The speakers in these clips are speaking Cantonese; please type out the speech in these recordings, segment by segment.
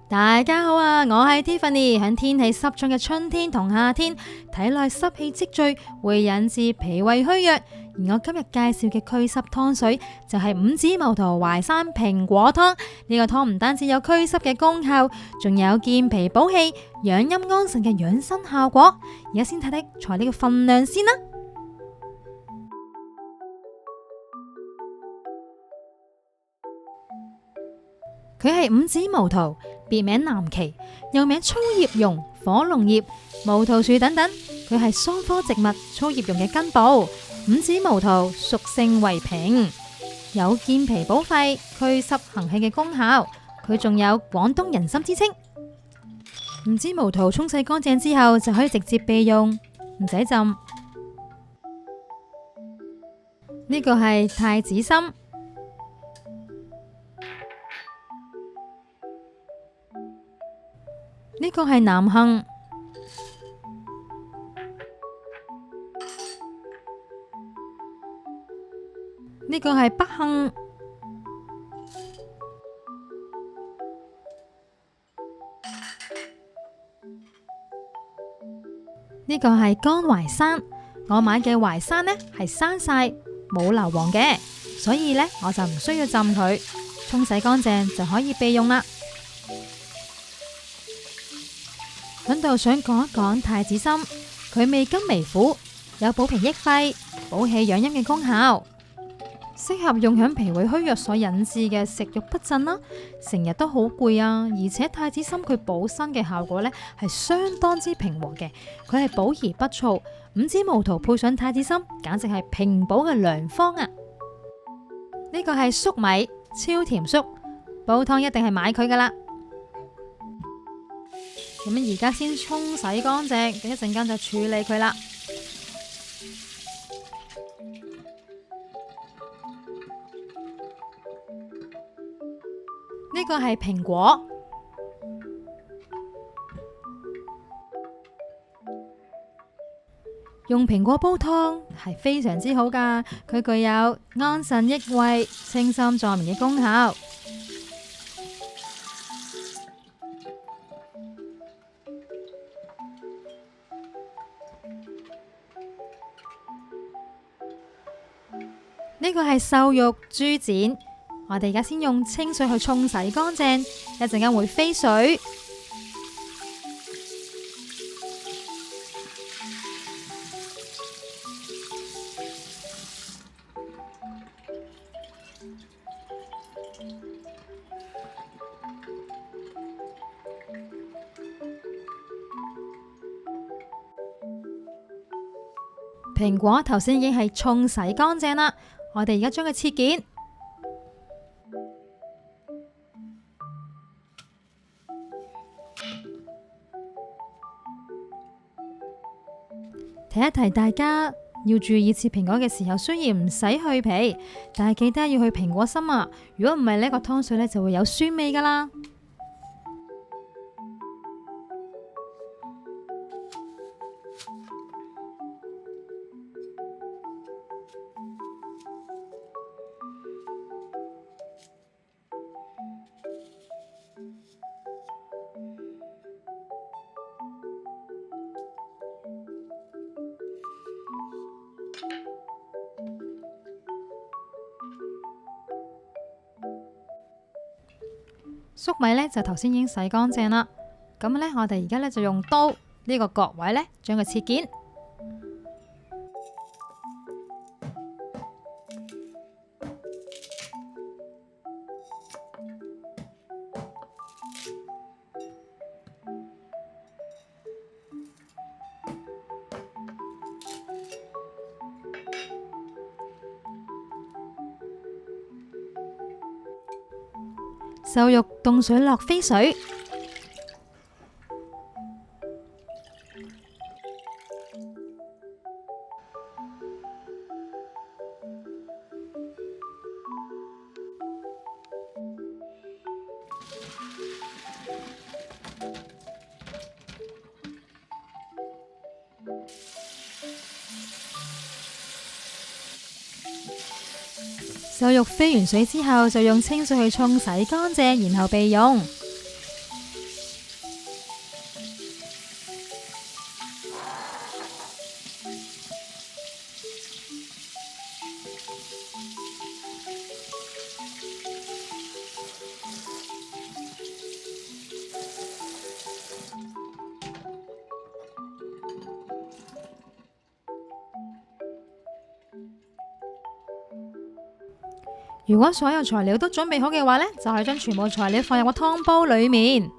大家好啊，我係 Tiffany。喺天氣濕重嘅春天同夏天，體內濕氣積聚會引致脾胃虛弱。而我今日介紹嘅祛濕湯水就係五子毛桃淮山蘋果湯。呢個湯唔單止有祛濕嘅功效，仲有健脾補氣、養陰安神嘅養生效果。而家先睇睇材料嘅份量先啦。佢係五子毛桃，別名藍芪，又名粗葉榕、火龍葉、毛桃樹等等。佢係桑科植物粗葉榕嘅根部。五子毛桃屬性為平，有健脾補肺、祛濕行氣嘅功效。佢仲有廣東人參之稱。五子毛桃沖洗乾淨之後就可以直接備用，唔使浸。呢個係太子參。呢個係南杏，呢個係北杏，呢個係乾淮山。我買嘅淮山呢係生晒冇硫磺嘅，所以呢我就唔需要浸佢，沖洗乾淨就可以備用啦。喺度想講一講太子參，佢味甘微苦，有補脾益肺、補氣養陰嘅功效，適合用響脾胃虛弱所引致嘅食慾不振啦，成日都好攰啊。而且太子參佢補身嘅效果呢係相當之平和嘅，佢係補而不燥。五子毛桃配上太子參，簡直係平補嘅良方啊！呢個係粟米，超甜粟，煲湯一定係買佢噶啦。咁而家先沖洗乾淨，一陣間就處理佢啦。呢個係蘋果，用蘋果煲湯係非常之好噶，佢具有安神益胃、清心助眠嘅功效。呢個係瘦肉、豬展，我哋而家先用清水去沖洗乾淨，一陣間會飛水。蘋果頭先已經係沖洗乾淨啦。我哋而家將佢切件，提一提大家要注意切蘋果嘅時候，雖然唔使去皮，但係記得要去蘋果心啊！如果唔係呢個湯水呢就會有酸味噶啦。粟米呢就頭先已經洗乾淨啦，咁呢我哋而家呢就用刀呢個角位呢將佢切件。瘦肉凍水落飛水，瘦肉飛完水之後，就用清水去沖洗乾淨，然後備用。如果所有材料都準備好嘅話呢，就可以將全部材料放入個湯煲裏面。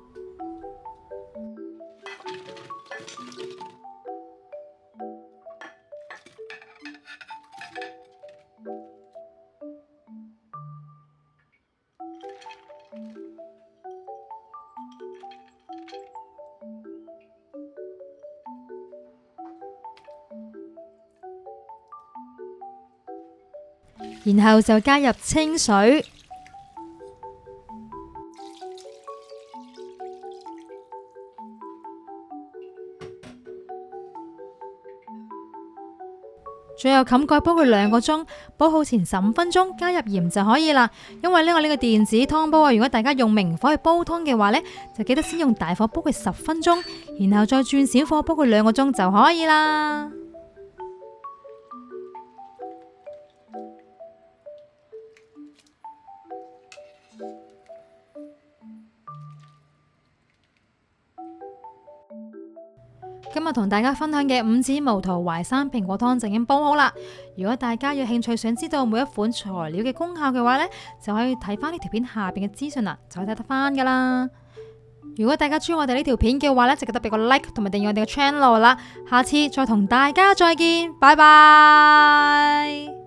然後就加入清水，最後冚蓋煲佢2個鐘，煲好前15分鐘，加入鹽就可以啦。因為我呢個電子湯煲啊，如果大家用明火去煲湯嘅話呢，就記得先用大火煲佢10分鐘，然後再轉小火煲佢2個鐘就可以啦。今日同大家分享嘅5指毛桃淮山蘋果湯就已經煲好啦。如果大家有興趣想知道每一款材料嘅功效嘅話呢，就可以睇翻呢條片下邊嘅資訊啦，就可以睇得翻噶啦。如果大家中意我哋呢條片嘅話呢，就記得俾個 like 同埋訂閱我哋嘅 channel 啦。下次再同大家再見，拜拜。